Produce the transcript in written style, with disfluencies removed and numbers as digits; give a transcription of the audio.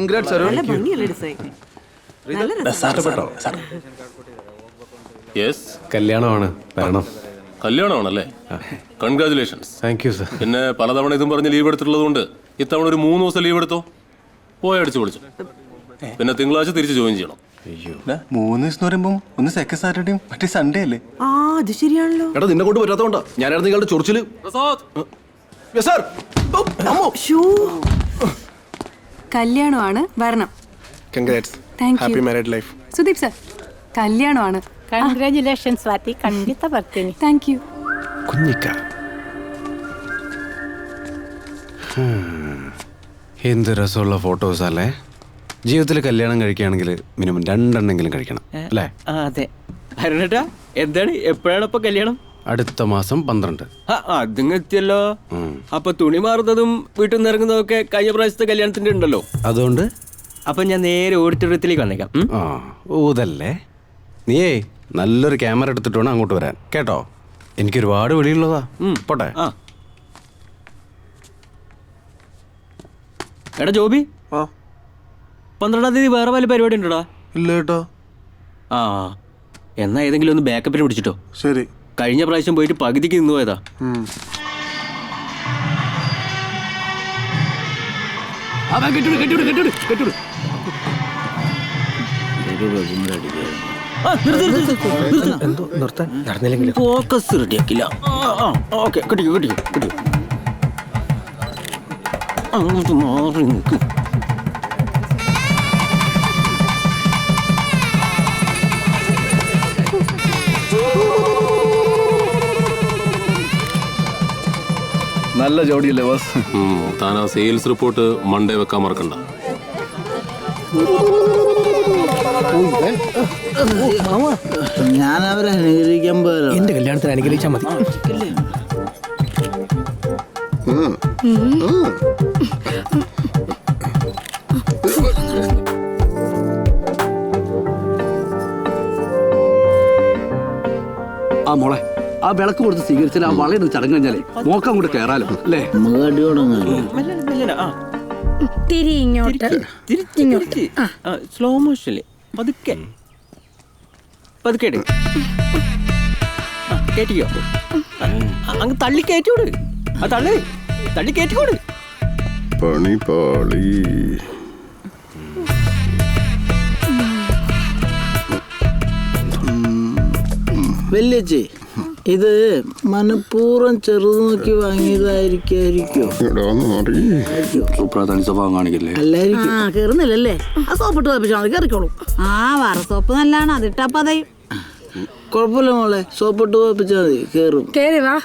Congrats Arun. നല്ല ഭംഗിയുള്ള design. നല്ല രസം. യെസ്, കല്യാണമാണ്, വരണം. കല്യാണമാണല്ലേ? കൺഗ്രാചുലേഷൻസ്. Thank you sir. പിന്നെ പലതവണ ഇതും പറഞ്ഞ് ലീവ് എടുത്തിട്ടുള്ളത് കൊണ്ട് ഇത്തവണ ഒരു 3 ദിവസം ലീവ് എടുത്തോ. പോയി അടിച്ചു പൊളിച്ചു. പിന്നെ തിങ്കളാഴ്ച തിരിച്ച് ജോയിൻ ചെയ്യണം. 3 ദിവസം പറയുമ്പോ ഒന്ന് സെക്കൻഡ് സാറ്റർഡേയും മറ്റേ സൺഡേ അല്ലേ? ആ അത് ശരിയാണല്ലോ. എടാ നിന്നെ കൊണ്ട് പറ്റാത്തോണ്ടാ. ഞാനായിരുന്നു നിങ്ങളുടെ ചൊറിച്ചില്. ശ്ശോ. കല്യാണമാണ്, വരണം. Congrats. Thank you. Happy married life. Sudeep sir, കല്യാണമാണ്. ಕಂಗ್ರ್ಯಾಚುಲೇಷನ್ಸ್ ಸ್ವಾತಿ, ಖಂಡಿತ ಬರ್ತೀನಿ. Thank you. കുഞ്ഞിക്ക. എന്ത് രസമുള്ള ഫോട്ടോസ് അല്ലേ? ജീവിതത്തിൽ കല്യാണം കഴിക്കുകയാണെങ്കിൽ മിനിമം 2 എണ്ണെങ്കിലും കഴിക്കണം അല്ലേ? അതെ. അരുണേട്ടാ, എന്താണ് എപ്പോഴാണ് ഇപ്പൊ കല്യാണം? അടുത്ത മാസം 12. അതിങ്ങ് എത്തിയല്ലോ. അപ്പൊ തുണി മാറുന്നതും വീട്ടിൽ നിന്ന് ഇറങ്ങുന്നതൊക്കെ കഴിഞ്ഞ പ്രാവശ്യത്തെ കല്യാണത്തിന്റെ ഉണ്ടല്ലോ. അതുകൊണ്ട് അപ്പൊ ഞാൻ നേരെ ഓഡിറ്റോറിയത്തിലേക്ക് വന്നേക്കാം. ആ ഊതല്ലേ. നീയേ നല്ലൊരു ക്യാമറ എടുത്തിട്ട് വേണം അങ്ങോട്ട് വരാൻ കേട്ടോ. എനിക്കൊരുപാട് വിളിയുള്ളതാ. പോട്ടെ. എടാ ജോബി, 12-ാം തീയതി വേറെ വല്ല പരിപാടി ഉണ്ടോടാ? ഇല്ല കേട്ടോ. ആ എന്നാ ഏതെങ്കിലും ഒന്ന് ബാക്കപ്പിന് പിടിച്ചിട്ടോ. ശരി. കഴിഞ്ഞ പ്രാവശ്യം പോയിട്ട് പകുതിക്ക് നിന്ന് പോയതാ. ഫോക്കസ് റെഡിയാക്കില്ല. ഓക്കെ, കിട്ടിയോ കിട്ടിയോ കിട്ടിയോ. അങ്ങോട്ട് മാറി നിൽക്കും. നല്ല ജോഡിയല്ലേ ബോസ്? താൻ ആ സെയിൽസ് റിപ്പോർട്ട് മൺഡേ വെക്കാൻ മറക്കണ്ട. ഞാൻ അവരെ അനുകരിക്കാൻ പോലെ എന്റെ കല്യാണത്തിന് അനുകരിച്ചാൽ മതി. ആ മോളെ, ആ വിളക്ക് കൊടുത്ത് സ്വീകരിച്ചാൽ ആ വളയുടെ ചടങ്ങ് കഴിഞ്ഞാലേ മോക്കം കൂടെ കയറാലോ അല്ലേ? തിരി ഇങ്ങോട്ട്. സ്ലോ മോഷനില് പതുക്കെ പതുക്കെ കയറ്റിക്കോ. അങ്ങ് തള്ളി കയറ്റിയോട്. ആ തള്ളി കയറ്റിക്കോട്. പണി പാളി. വല്യച്ചി, ഇത് മനഃപൂർവ്വം ചെറുത് നോക്കി വാങ്ങിയതായിരിക്കും. സ്വഭാവം കാണിക്കില്ലേ? കേറുന്നില്ലല്ലേ? ആ സോപ്പിട്ട് പോയപ്പോ കേറിക്കോളും. ആ വറ സോപ്പ് നല്ലതാണ്, അതിട്ടപ്പോ അതയും. കുഴപ്പമില്ല മോളെ, സോപ്പിട്ട് പോയപ്പിച്ചാൽ മതി, കേറും. ಕೇರಿ ವಾ.